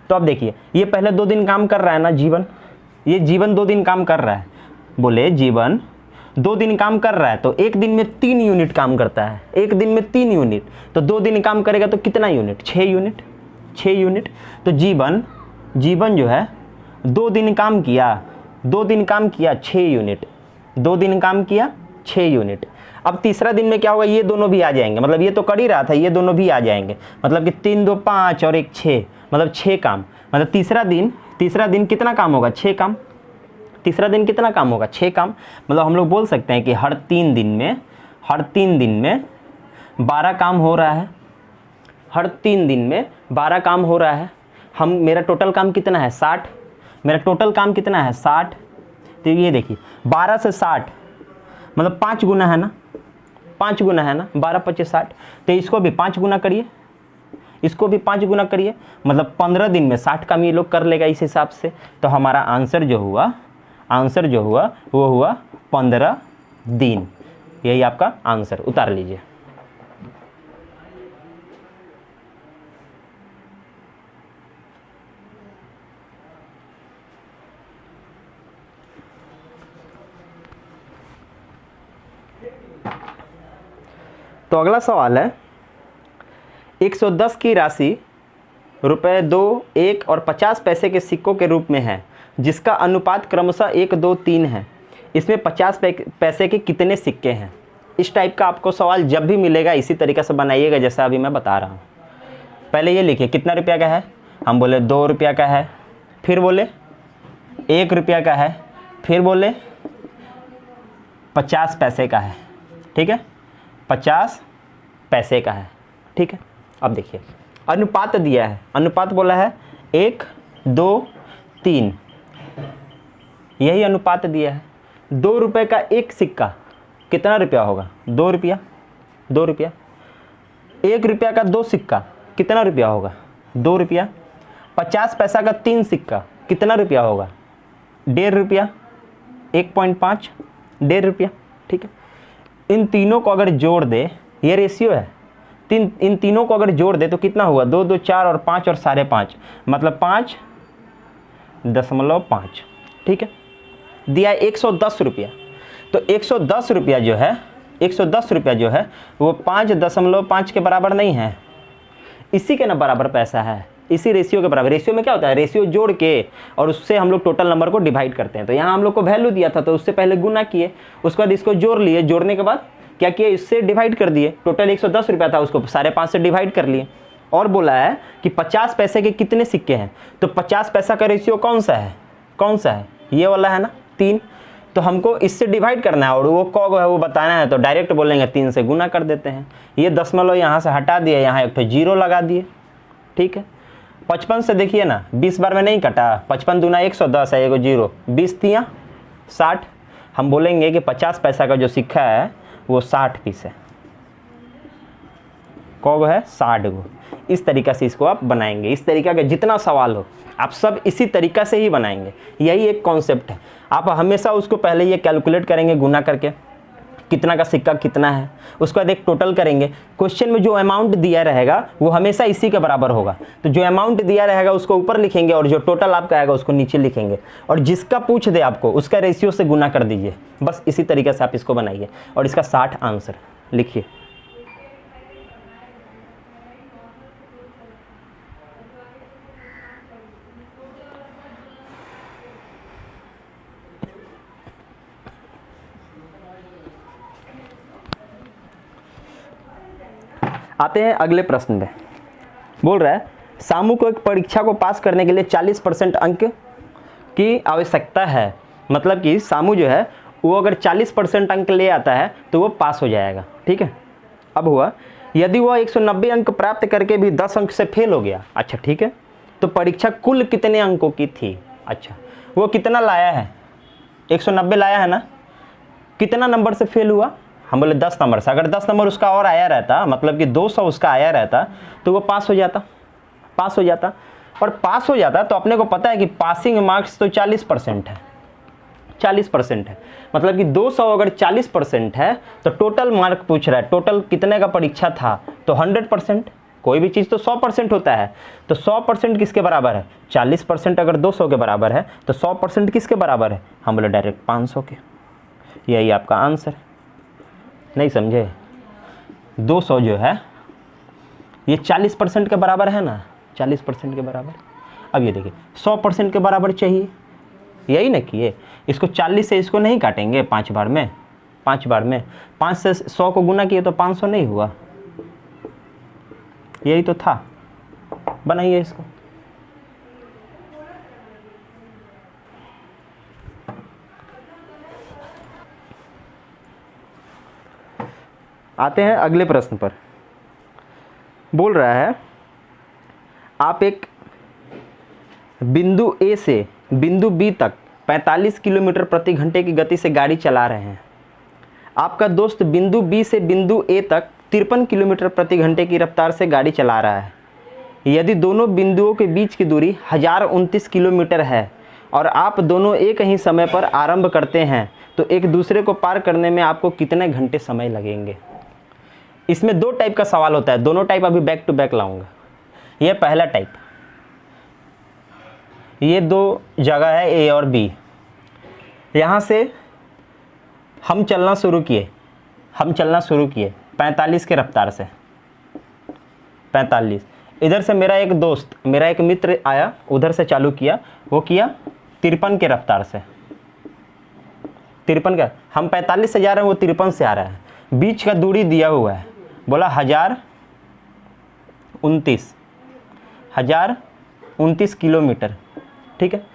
तो अब देखिए ये पहले 2 दिन काम कर रहा है ना जीवन, ये जीवन 2 दिन काम कर रहा है, बोले जीवन 2 दिन काम कर रहा है तो एक दिन में 3 यूनिट काम करता है, एक दिन में 3 यूनिट, तो 2 दिन काम करेगा तो कितना यूनिट, 6 यूनिट, 6 यूनिट। तो जीवन जो है 2 दिन काम किया, 2 दिन काम किया 6 यूनिट, 2 दिन काम किया 6 यूनिट। अब तीसरा दिन में क्या होगा, ये दोनों भी आ जाएंगे, मतलब ये तो कर ही रहा था, ये दोनों भी आ जाएंगे, मतलब कि 3, 2, 5 और 1, 6 मतलब 6 काम। मतलब तीसरा दिन कितना काम होगा, 6 काम। तीसरा दिन कितना काम होगा, 6 काम। मतलब हम लोग बोल सकते हैं कि हर 3 दिन में 12 काम हो रहा है, हर 3 दिन में 12 काम हो रहा है। मेरा टोटल काम कितना है, 60, मेरा टोटल काम कितना है 60। तो ये देखिए 12 से 60 मतलब 5 गुना है ना, 5 गुना है ना, 12, 25, 60। तो इसको भी 5 गुना करिए, इसको भी 5 गुना करिए, मतलब 15 दिन में 60 काम ये लोग कर लेगा इस हिसाब से। तो हमारा आंसर जो हुआ वो हुआ 15 दिन। यही आपका आंसर, उतार लीजिए। तो अगला सवाल है 110 की राशि रुपये 2, 1 और 50 पैसे के सिक्कों के रूप में है, जिसका अनुपात क्रमशः 1, 2, 3 है। इसमें 50 पैसे के कितने सिक्के हैं? इस टाइप का आपको सवाल जब भी मिलेगा इसी तरीक़े से बनाइएगा जैसा अभी मैं बता रहा हूँ। पहले ये लिखिए कितना रुपया का है, हम बोले 2 रुपया का है, फिर बोले 1 रुपया का है, फिर बोले 50 पैसे का है। ठीक है, 50 पैसे का है। ठीक है, अब देखिए अनुपात दिया है, अनुपात बोला है 1, 2, 3, यही अनुपात दिया है। 2 रुपये का एक सिक्का कितना रुपया होगा? 2 रुपया, 2 रुपया। 1 रुपया का 2 सिक्का कितना रुपया होगा? 2 रुपया। 50 पैसा का 3 सिक्का कितना रुपया होगा? 1.5 रुपया, 1.5, 1.5 रुपया। ठीक है, इन तीनों को अगर जोड़ दे, ये रेशियो है, इन तीनों को अगर जोड़ दे तो कितना हुआ? 2, 2, 4 और 5 और 5.5, मतलब 5.5। ठीक है, दिया 110 रुपया। तो 110 रुपया जो है, 110 रुपया जो है वो 5.5 के बराबर नहीं है, इसी के ना बराबर पैसा है, इसी रेशियो के बराबर। रेशियो में क्या होता है? रेशियो जोड़ के और उससे हम लोग टोटल नंबर को डिवाइड करते हैं। तो यहाँ हम लोग को वैल्यू दिया था तो उससे पहले गुना किए, उसके बाद इसको जोड़ लिए, जोड़ने के बाद क्या किए? इससे डिवाइड कर दिए। टोटल 110 रुपया था, उसको 5.5 से डिवाइड कर लिए। और बोला है कि 50 पैसे के कितने सिक्के हैं, तो 50 पैसा का रेशियो कौन सा है? कौन सा है? ये वाला है ना, 3। तो हमको इससे डिवाइड करना है और वो कौन है वो बताना है, तो डायरेक्ट बोलेंगे 3 से गुना कर देते हैं। ये दशमलव यहाँ से हटा दिए, यहाँ एक तो 0 लगा दिए। ठीक है, 55 से देखिए ना, 20 बार में नहीं कटा, 55 दूना 110 है, एगो 0, 20 तियाँ 60। हम बोलेंगे कि 50 पैसा का जो सिक्का है वो 60 पीस है। कौन है? 60 गो। इस तरीक़ा से इसको आप बनाएंगे। इस तरीक़ा का जितना सवाल हो आप सब इसी तरीक़ा से ही बनाएंगे। यही एक कॉन्सेप्ट है। आप हमेशा उसको पहले ये कैलकुलेट करेंगे गुना करके, कितना का सिक्का कितना है, उसके बाद एक टोटल करेंगे। क्वेश्चन में जो अमाउंट दिया रहेगा वो हमेशा इसी के बराबर होगा, तो जो अमाउंट दिया रहेगा उसको ऊपर लिखेंगे और जो टोटल आपका आएगा उसको नीचे लिखेंगे, और जिसका पूछ दे आपको उसका रेशियो से गुना कर दीजिए। बस इसी तरीके से आप इसको बनाइए और इसका 60 आंसर लिखिए। आते हैं अगले प्रश्न पे। बोल रहा है सामू को एक परीक्षा को पास करने के लिए 40% अंक की आवश्यकता है। मतलब कि सामू जो है वो अगर 40% अंक ले आता है तो वो पास हो जाएगा। ठीक है, अब हुआ यदि वह 190 अंक प्राप्त करके भी 10 अंक से फेल हो गया। अच्छा ठीक है, तो परीक्षा कुल कितने अंकों की थी? अच्छा, वो कितना लाया है? 190 लाया है ना, कितना नंबर से फेल हुआ? हम बोले 10 नंबर से। अगर 10 नंबर उसका और आया रहता, मतलब कि 200 उसका आया रहता, तो वो पास हो जाता, पास हो जाता। और पास हो जाता तो अपने को पता है कि पासिंग मार्क्स तो 40% है, 40% है। मतलब कि 200 अगर 40% है तो टोटल मार्क पूछ रहा है, टोटल कितने का परीक्षा था, तो 100%। कोई भी चीज़ तो 100% होता है, तो 100% किसके बराबर है? 40% अगर 200 के बराबर है तो 100% किसके बराबर है? हम बोले डायरेक्ट 500 के। यही आपका आंसर। नहीं समझे? 200 जो है ये 40% के बराबर है ना, 40% के बराबर। अब ये देखिए 100% के बराबर चाहिए, यही ना किए। इसको 40 से इसको नहीं काटेंगे 5 बार में, 5 बार में 5 से 100 को गुना किए तो 500 नहीं हुआ, यही तो था। बनाइए इसको। आते हैं अगले प्रश्न पर। बोल रहा है आप एक बिंदु ए से बिंदु बी तक 45 किलोमीटर प्रति घंटे की गति से गाड़ी चला रहे हैं। आपका दोस्त बिंदु बी से बिंदु ए तक 53 किलोमीटर प्रति घंटे की रफ्तार से गाड़ी चला रहा है। यदि दोनों बिंदुओं के बीच की दूरी 1029 किलोमीटर है और आप दोनों एक ही समय पर आरंभ करते हैं तो एक दूसरे को पार करने में आपको कितने घंटे समय लगेंगे? इसमें 2 टाइप का सवाल होता है, दोनों टाइप अभी बैक टू बैक लाऊंगा। ये पहला टाइप, ये 2 जगह है A और B। यहाँ से हम चलना शुरू किए, हम चलना शुरू किए 45 के रफ्तार से, 45। इधर से मेरा एक दोस्त, मेरा एक मित्र आया, उधर से चालू किया, वो किया 53 के रफ्तार से, 53 का। हम 45 से जा रहे हैं, वो 53 से आ रहा है। बीच का दूरी दिया हुआ है, बोला 1029 किलोमीटर, ठीक है।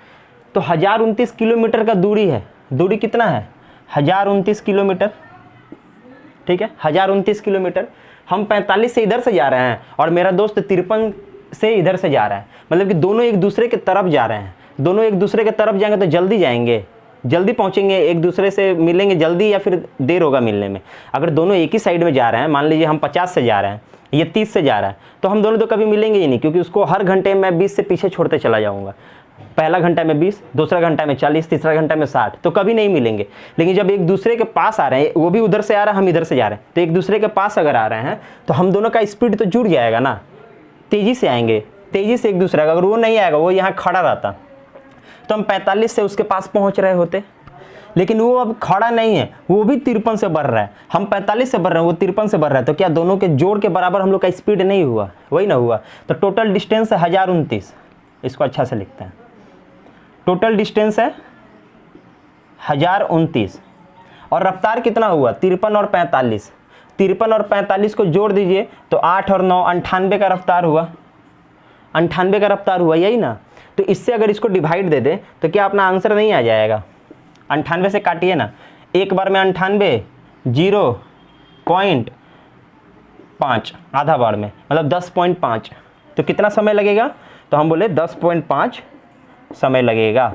तो 1029 किलोमीटर का दूरी है, दूरी कितना है 1029 किलोमीटर, ठीक है, 1029 किलोमीटर। हम 45 से इधर से जा रहे हैं और मेरा दोस्त 53 से इधर से जा रहा है, मतलब कि दोनों एक दूसरे के तरफ जा रहे हैं। दोनों एक दूसरे के तरफ जाएंगे तो जल्दी जाएंगे, जल्दी पहुंचेंगे, एक दूसरे से मिलेंगे जल्दी या फिर देर होगा मिलने में। अगर दोनों एक ही साइड में जा रहे हैं, मान लीजिए हम 50 से जा रहे हैं, ये 30 से जा रहा है, तो हम दोनों तो कभी मिलेंगे ही नहीं, क्योंकि उसको हर घंटे में 20 से पीछे छोड़ते चला जाऊँगा। पहला घंटा में 20, दूसरा घंटा में 40, तीसरा घंटा में 60, तो कभी नहीं मिलेंगे। लेकिन जब एक दूसरे के पास आ रहे हैं, वो भी उधर से आ रहा है, हम इधर से जा रहे हैं, तो एक दूसरे के पास अगर आ रहे हैं तो हम दोनों का स्पीड तो जुड़ जाएगा ना, तेज़ी से आएंगे, तेज़ी से एक दूसरे का। अगर वो नहीं आएगा, वो यहाँ खड़ा रहता, तो हम 45 से उसके पास पहुँच रहे होते। लेकिन वो अब खड़ा नहीं है, वो भी 53 से बढ़ रहा है, हम 45 से बढ़ रहे हैं, वो 53 से बढ़ रहा है, तो क्या दोनों के जोड़ के बराबर हम लोग का स्पीड नहीं हुआ? वही ना हुआ। तो टोटल डिस्टेंस है 1029, इसको अच्छा से लिखते हैं। टोटल डिस्टेंस है 1029 और रफ्तार कितना हुआ 53 और 45। 53 और 45 को जोड़ दीजिए तो 8 और 9 98 का रफ्तार हुआ, 98 का रफ्तार हुआ, यही ना। तो इससे अगर इसको डिवाइड दे दे तो क्या अपना आंसर नहीं आ जाएगा? 98 से काटिए ना, एक बार में 98, 0.5 आधा बार में, मतलब 10.5। तो कितना समय लगेगा? तो हम बोले 10.5 समय लगेगा,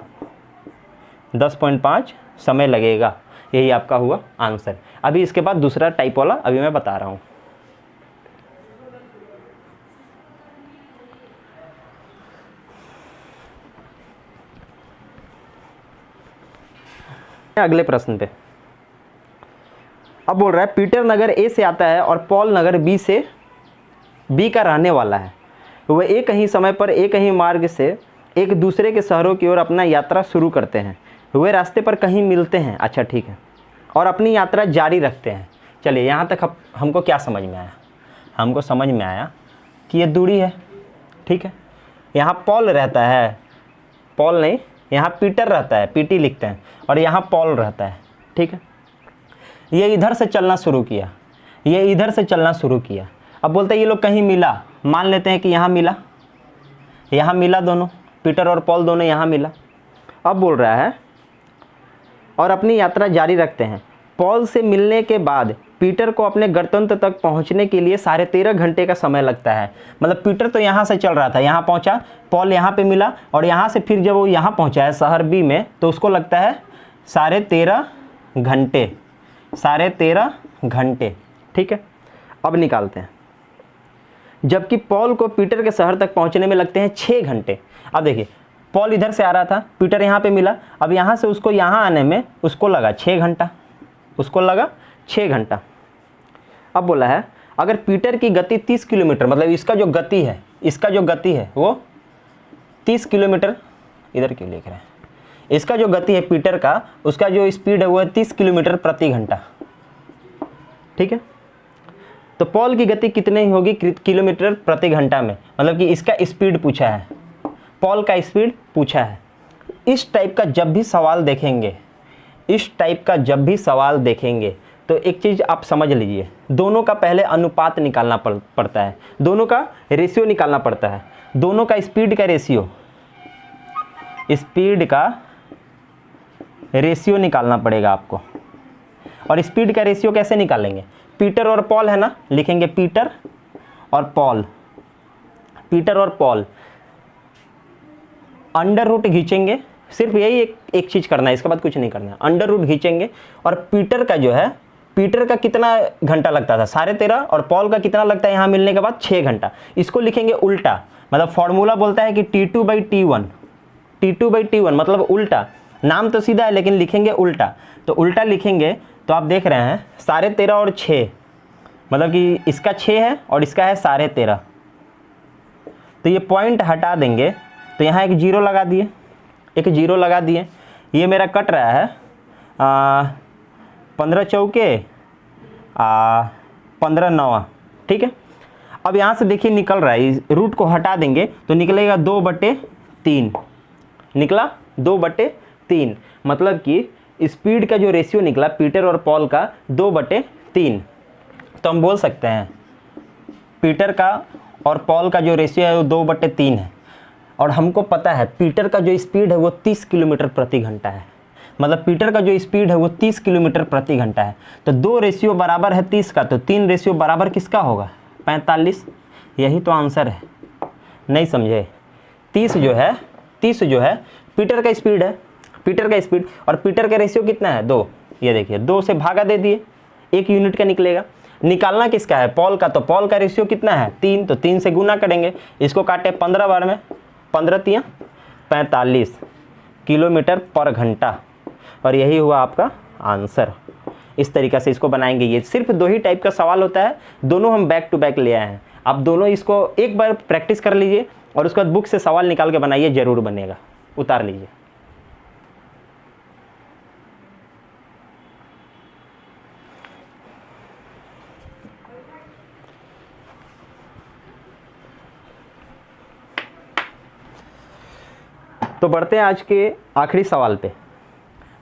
10.5 समय लगेगा। यही आपका हुआ आंसर। अभी इसके बाद दूसरा टाइप वाला अभी मैं बता रहा हूँ। अगले प्रश्न पे अब बोल रहा है पीटर नगर ए से आता है और पॉल नगर बी का रहने वाला है। वह एक ही समय पर एक ही मार्ग से एक दूसरे के शहरों की ओर अपना यात्रा शुरू करते हैं। वे रास्ते पर कहीं मिलते हैं, अच्छा ठीक है, और अपनी यात्रा जारी रखते हैं। चलिए यहाँ तक हमको क्या समझ में आया? हमको समझ में आया कि ये दूरी है, ठीक है। यहाँ पॉल रहता है, पॉल नहीं, यहाँ पीटर रहता है, पीटी लिखते हैं, और यहाँ पॉल रहता है, ठीक है। ये इधर से चलना शुरू किया, ये इधर से चलना शुरू किया। अब बोलते हैं ये लोग कहीं मिला, मान लेते हैं कि यहाँ मिला दोनों, पीटर और पॉल दोनों यहाँ मिला। अब बोल रहा है और अपनी यात्रा जारी रखते हैं। पॉल से मिलने के बाद पीटर को अपने गंतव्य तक पहुंचने के लिए 13.5 घंटे का समय लगता है। मतलब पीटर तो यहाँ से चल रहा था, यहाँ पहुँचा, पॉल यहाँ पे मिला, और यहाँ से फिर जब वो यहाँ पहुँचा है शहर बी में, तो उसको लगता है 13.5 घंटे, 13.5 घंटे, ठीक है। अब निकालते हैं। जबकि पॉल को पीटर के शहर तक पहुँचने में लगते हैं 6 घंटे। अब देखिए, पॉल इधर से आ रहा था, पीटर यहाँ पे मिला, अब यहाँ से उसको यहाँ आने में उसको लगा 6 घंटा, उसको लगा 6 घंटा। अब बोला है अगर पीटर की गति 30 किलोमीटर, मतलब इसका जो गति है, वो 30 किलोमीटर, इधर क्यों लिख रहे हैं, इसका जो गति है पीटर का, उसका जो स्पीड है वो है 30 किलोमीटर प्रति घंटा, ठीक है। तो पॉल की गति कितनी होगी किलोमीटर प्रति घंटा में? मतलब कि इसका स्पीड पूछा है, पॉल का स्पीड पूछा है। इस टाइप का जब भी सवाल देखेंगे तो एक चीज़ आप समझ लीजिए, दोनों का पहले अनुपात निकालना पड़ता है, दोनों का रेशियो निकालना पड़ता है, दोनों का स्पीड का रेशियो निकालना पड़ेगा आपको। और स्पीड का रेशियो कैसे निकालेंगे? पीटर और पॉल है ना, लिखेंगे पीटर और पॉल, अंडर रूट खींचेंगे, सिर्फ यही एक चीज़ करना है, इसके बाद कुछ नहीं करना है। अंडर रूट खींचेंगे और पीटर का जो है, पीटर का कितना घंटा लगता था 13.5, और पॉल का कितना लगता है यहाँ मिलने के बाद 6 घंटा। इसको लिखेंगे उल्टा, मतलब फॉर्मूला बोलता है कि T2/T1, मतलब उल्टा। नाम तो सीधा है लेकिन लिखेंगे उल्टा, तो उल्टा लिखेंगे तो आप देख रहे हैं 13.5 और 6, मतलब कि इसका 6 है और इसका है 13.5। तो ये पॉइंट हटा देंगे तो यहाँ एक जीरो लगा दिए, ये मेरा कट रहा है 15 चौके 15 9, ठीक है। अब यहाँ से देखिए निकल रहा है, इस रूट को हटा देंगे तो निकलेगा 2/3, निकला 2/3, मतलब कि स्पीड का जो रेशियो निकला पीटर और पॉल का 2/3। तो हम बोल सकते हैं पीटर का और पॉल का जो रेशियो है वो 2/3 है, और हमको पता है पीटर का जो स्पीड है वो 30 किलोमीटर प्रति घंटा है, मतलब पीटर का जो स्पीड है वो 30 किलोमीटर प्रति घंटा है। तो 2 रेशियो बराबर है 30 का, तो 3 रेशियो बराबर किसका होगा? 45। यही तो आंसर है, नहीं समझे? 30 जो है पीटर का स्पीड है, पीटर का स्पीड, और पीटर का रेशियो कितना है? 2। ये देखिए 2 से भागा दे दिए, 1 यूनिट का निकलेगा। निकालना किसका है? पॉल का, तो पॉल का रेशियो कितना है? 3, तो 3 से गुना करेंगे, इसको काटे 15 बार में, 15 तियां 45 किलोमीटर पर घंटा, और यही हुआ आपका आंसर। इस तरीक़े से इसको बनाएंगे। ये सिर्फ 2 ही टाइप का सवाल होता है, दोनों हम बैक टू बैक ले आए हैं। आप दोनों इसको एक बार प्रैक्टिस कर लीजिए और उसके बाद बुक से सवाल निकाल के बनाइए, ज़रूर बनेगा। उतार लीजिए। तो बढ़ते हैं आज के आखिरी सवाल पे।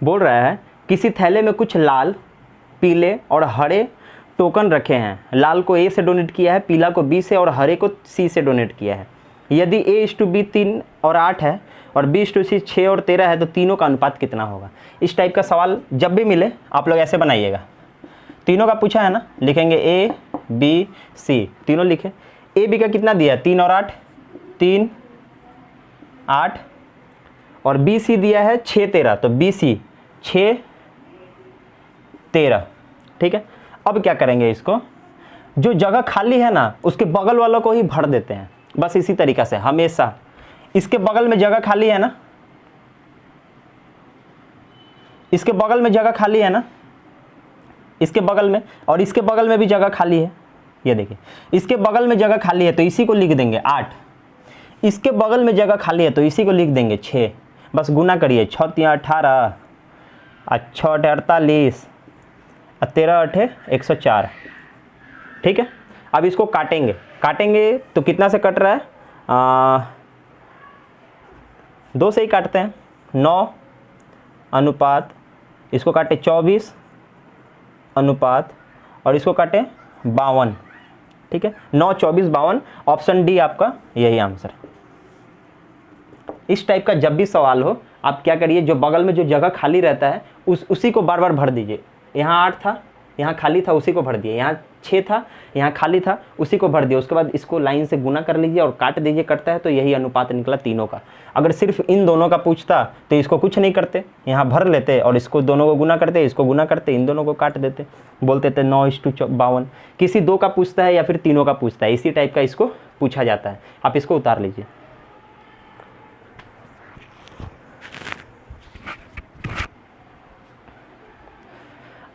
बोल रहा है किसी थैले में कुछ लाल, पीले और हरे टोकन रखे हैं। लाल को A से डोनेट किया है, पीला को B से और हरे को C से डोनेट किया है। यदि A/B 3 और 8 है और B/C 6 और 13 है तो तीनों का अनुपात कितना होगा? इस टाइप का सवाल जब भी मिले आप लोग ऐसे बनाइएगा। तीनों का पूछा है ना, लिखेंगे A B C, तीनों लिखें। AB का कितना दिया है? 3 और 8, 3 8, और BC दिया है 6 13, तो BC 6 13, ठीक है। अब क्या करेंगे, इसको जो जगह खाली है ना उसके बगल वालों को ही भर देते हैं। बस इसी तरीक़ा से हमेशा इसके बगल में जगह खाली है ना, इसके बगल में जगह खाली है ना, इसके बगल में, और इसके बगल में भी जगह खाली है। ये देखिए इसके बगल में जगह खाली है तो इसी को लिख देंगे 8, इसके बगल में जगह खाली है तो इसी को लिख देंगे 6। बस गुना करिए, 6 तियां 18, 6 8 48, 13 8 104, ठीक है। अब इसको काटेंगे तो कितना से कट रहा है? 2 से ही काटते हैं। 9 अनुपात, इसको काटे 24 अनुपात, और इसको काटे 52, ठीक है। 9 24 52, ऑप्शन डी आपका यही आंसर। इस टाइप का जब भी सवाल हो आप क्या करिए, जो बगल में जो जगह खाली रहता है उसी को बार बार भर दीजिए। यहाँ 8 था, यहाँ खाली था, उसी को भर दिए। यहाँ 6 था, यहाँ खाली था, उसी को भर दिए। उसके बाद इसको लाइन से गुना कर लीजिए और काट दीजिए, कटता है तो यही अनुपात निकला तीनों का। अगर सिर्फ इन दोनों का पूछता तो इसको कुछ नहीं करते, यहाँ भर लेते और इसको दोनों को गुना करते, इसको गुना करते, इन दोनों को काट देते, बोलते थे 9:52। किसी 2 का पूछता है या फिर तीनों का पूछता है, इसी टाइप का इसको पूछा जाता है। आप इसको उतार लीजिए।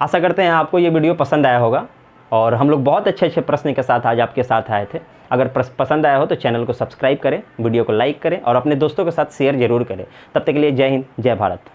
आशा करते हैं आपको ये वीडियो पसंद आया होगा, और हम लोग बहुत अच्छे प्रश्न के साथ आज आपके साथ आए थे। अगर पसंद आया हो तो चैनल को सब्सक्राइब करें, वीडियो को लाइक करें और अपने दोस्तों के साथ शेयर जरूर करें। तब तक के लिए जय हिंद, जय भारत।